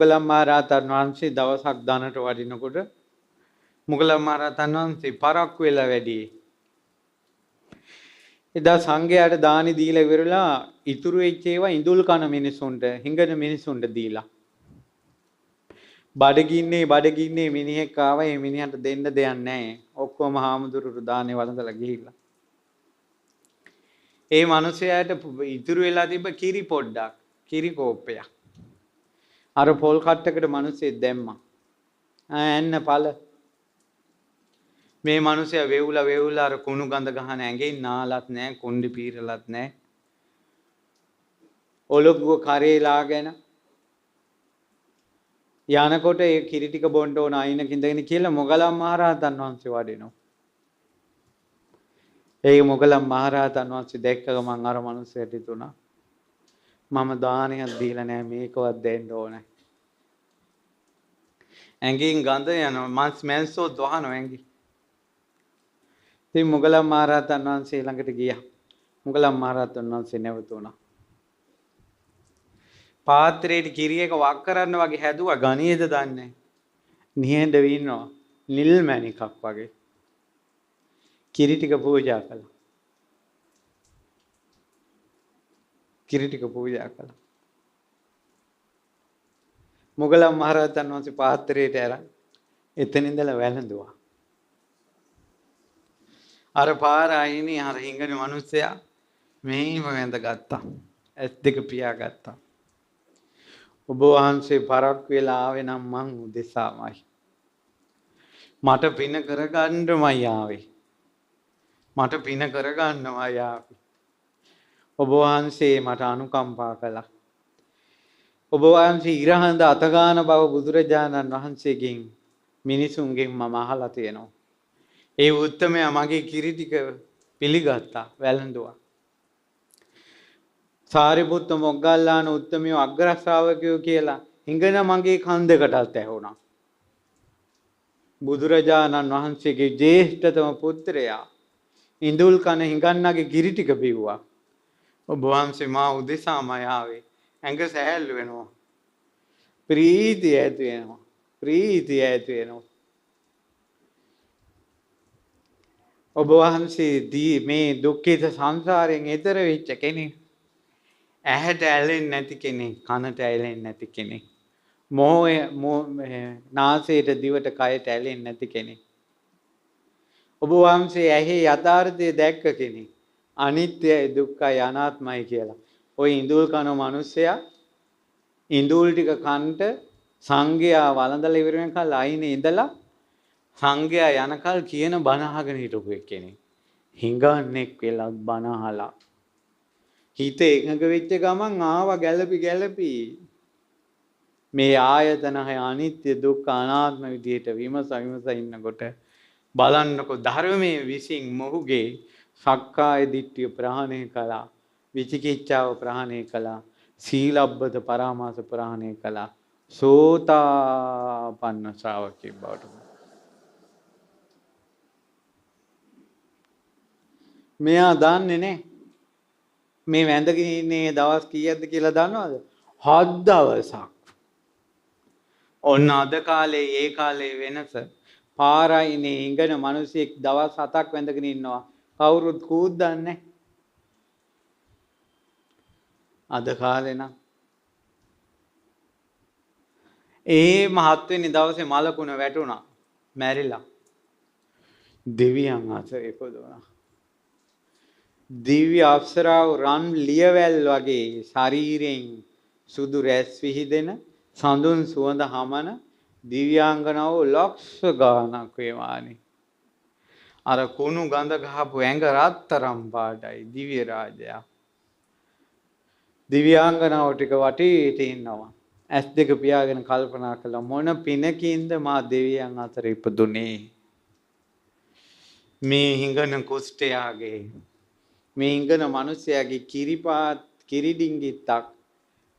මුගලන් මහරහතන් වහන්සේ දවසක් දනට වඩිනකොට මුගලන් මහරහතන් වහන්සේ පරක්කු වෙලා වැඩි. එදා සංඝයාට දානි දීලා ඉවරලා ඉතුරු වෙච්ච ඒවා ඉඳුල් කන මිනිසුන්ට, හිඟන මිනිසුන්ට දීලා. බඩගින්නේ මිනිහෙක් ආවා. ඒ මිනිහට දෙන්න දෙයක් නැහැ. ඔක්කොම හාමුදුරුවෝ දානේ වළඳලා ගිහිල්ලා. ඒ මිනිසයාට ඉතුරු වෙලා තිබ්බ කිරි පොඩ්ඩක්, කිරි කෝප්පයක්. අර පොල් කට්ටකට මිනිස්සෙක් දැම්මා. එන්න පළ. මේ මිනිසයා වේවුලා අර කුණු ගඳ ගහන ඇඟෙන් නාලත් නැහැ, කුණ්ඩි පීරලත් නැහැ. ඔලොග්ගුව කරේලාගෙන යනකොට ඒ කිරි ටික බොන්න ඕන අයිනක ඉඳගෙන කියලා මොගලන් මහරහතන් වහන්සේ වඩිනවා. ඒ මොගලන් මහරහතන් වහන්සේ දැක්ක ගමන් අර මිනිස්සයාට හිතුණා මම දානයක් දීලා නැහැ, මේකවත් දෙන්න ඕනේ. ඇඟින් ගඳ යනවා, මැන්සෝත් වහනවා ඇඟි. ඉතින් මොගලන් මහරහතන් වහන්සේ ළඟට ගියා. මොගලන් මහරහතන් වහන්සේ නැවතුණා. පාත්‍රයට කිරි එක වක් කරන්න වගේ හැදුවා, ගණේද දන්නේ. නිහඬ වින්නවා, නිල් මණිකක් වගේ. කිරි ටික පූජා කළා. මොගලන් මහරහතන් වහන්සේ පාත්‍රයට අරන් එතන ඉඳලා වැළඳුවා. අර පාර අයිනේ අර හිඟන මිනිස්සයා මෙහෙම වැඳගත්තා. ඇස් දෙක පියාගත්තා. ඔබ වහන්සේ පරක් වෙලා ආවේ නම් මං උදෙසාමයි. මට පින කරගන්නමයි ආවේ. ඔබ වහන්සේ මට අනුකම්පා කළා. ඔබ වහන්සේ ඉරහඳ අතගාන බව බුදුරජාණන් වහන්සේගෙන් මිනිසුන්ගෙන් මම අහලා තියෙනවා. ඒ උත්තමයා මගේ කිරි ටික පිළිගත්තා, වැළඳුවා. සාරිපුත්ත මොග්ගල්ලාන උත්තමයෝ අග්‍ර ශ්‍රාවකයෝ කියලා හිඟන මගේ කන්දකටත් ඇහුණා. බුදුරජාණන් වහන්සේගේ ජේෂ්ඨතම පුත්‍රයා ඉඳුල් කන හිඟන්නගේ කිරි ටික බිව්වා. ඔබ වහන්සේ මා උදෙසාමයි ආවේ. ඇඟ සැහැල්ලු වෙනවා. ප්‍රීතිය ඇති වෙනවා. ඔබ වහන්සේ මේ දුක්ඛිත සංසාරයෙන් එතර වෙච්ච කෙනෙක්. ඇහැට ඇලෙන්නේ නැති කෙනෙක්, කනට ඇලෙන්නේ නැති කෙනෙක්. නාසයට, දිවට, කයට ඇලෙන්නේ නැති කෙනෙක්. ඔබ වහන්සේ ඇහි යථාර්ථය දැක්ක කෙනෙක්. අනිත්‍යයි, දුක්ඛයි, අනාත්මයි කියලා. ওই ඉඳුල් කන මිනිස්සයා ඉඳුල් ටික කන්ට සංඝයා වළඳලා ඉවර වෙනකල් අයිනේ ඉඳලා සංඝයා යනකල් කියන බණ අහගෙන හිටපු කෙනෙක්. හිඟන්නෙක් වෙලා බණ අහලා හිත එකඟ වෙච්ච ගමන් ආවා ගැළපි මේ ආයතන හය අනිත්‍ය දුක්ඛ අනාත්ම විදියට විමස ඉන්නකොට බලන්නකො ධර්මයේ විසින් මොහුගේ සක්කාය දිට්ඨිය ප්‍රහාණය කළා, විචිකිච්ඡාව ප්‍රහාණය කළා, සීලබ්බත පරාමාස ප්‍රහාණය කළා. සෝතාපන්න ශ්‍රාවකෙක් බවට මෙයා දන්නේ නැහැ. මේ වැඳගෙන ඉන්නේ දවස් කීයක්ද කියලා දන්නවද? 7 දවසක්. ඔන්න අද කාලේ ඒ කාලේ වෙනස. පාරයිනේ ඉංගන මිනිස්සෙක් දවස් 7ක් වැඳගෙන ඉන්නවා. කවුරුත් කූද්දන්නේ. අද කාලේ නම් ඒ 7 වෙනි දවසේ මලකුණ වැටුණා. මැරිලා. දෙවියන් අතර ඉපදුණා. දිව්‍ය අප්සරාව රන් ලියවැල් වගේ ශරීරයෙන් සුදු රැස් විහිදෙන සඳුන් සුවඳ හමන දිව්‍යාංගනාව ලක්ෂ ගාණක් වේවානේ. අර කුණු ගඳ ගහපු ඇඟ රත්තරම් පාටයි දිව්‍ය රාජයා. දිව්‍යාංගනාව ටික වටේට ඉන්නවා. ඇස් දෙක පියාගෙන කල්පනා කළා මොන පිනකින්ද මා දෙවියන් අතර ඉපදුනේ. මේ හිඟන කුෂ්ඨයාගේ මේ ඉංගන මිනිසයාගේ කිරිඩිංගිත්තක්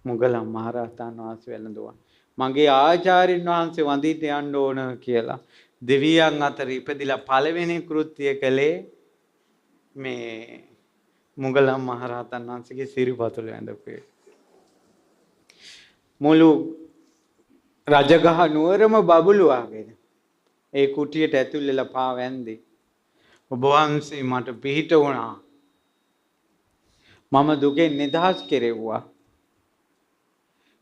මොගලන් මහරහතන් වහන්සේ වැළඳුවා. මගේ ආචාර්යන් වහන්සේ වඳින්න යන්න ඕන කියලා දෙවියන් අතර ඉපදිලා පළවෙනි කෘත්‍ය කළේ මේ මොගලන් මහරහතන් වහන්සේගේ සිරිපතුල වැඳපු. මුළු රජගහ නුවරම බබළුවාගෙන ඒ කුටියට ඇතුල් වෙලා පා වැන්දේ. ඔබ වහන්සේ මට පිහිට වුණා. මම දුකෙන් නිදහස් කෙරෙව්වා.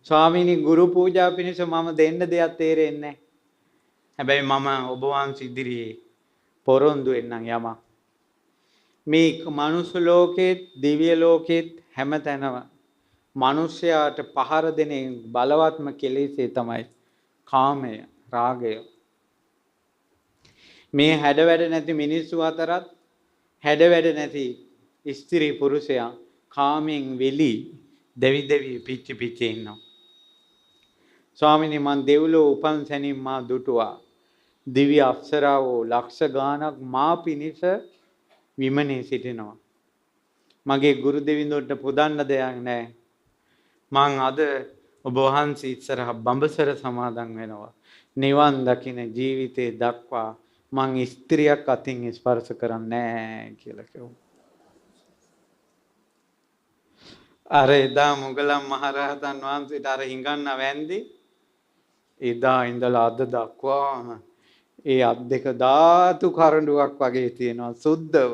ස්වාමීනි ගුරු පූජා පිණිස මම දෙන්න දෙයක් තේරෙන්නේ නැහැ. හැබැයි මම ඔබ වහන්සේ ඉදිරියේ පොරොන්දු වෙන්නම් යමක්. මේ මනුස්ස ලෝකෙත් දිව්‍ය ලෝකෙත් හැමතැනම මිනිස්යාට පහර දෙන බලවත්ම කෙලෙසේ තමයි කාමය, රාගය. මේ හැඩ වැඩ නැති මිනිස්සු අතරත් හැඩ වැඩ නැති ස්ත්‍රී පුරුෂයා කාමෙන් වෙලි දෙවි දෙවි පිච්චි පිච්චි ඉන්නවා. ස්වාමිනී මන් දෙව්ලෝ උපන් සැනින් මා දුටුවා. දිව්‍ය අප්සරාවෝ ලක්ෂ ගාණක් මා පිනිස විමනේ සිටිනවා. මගේ ගුරු දෙවිඳුන්ට පුදන්න දෙයක් නැහැ. මං අද ඔබ වහන්සේ ඉස්සරහ බඹසර සමාදන් වෙනවා. නිවන් දකින ජීවිතේ දක්වා මං ස්ත්‍රියක් අතින් ස්පර්ශ කරන්නේ නැහැ කියලා කිව්වා. අර එදා මුගලන් මහරහතන් වහන්සේට අර හිඟන්න වැන්දි එදා ඉඳලා අද දක්වාම ඒ අත් දෙක ධාතු කරඬුවක් වගේ තියෙනවා සුද්ධව.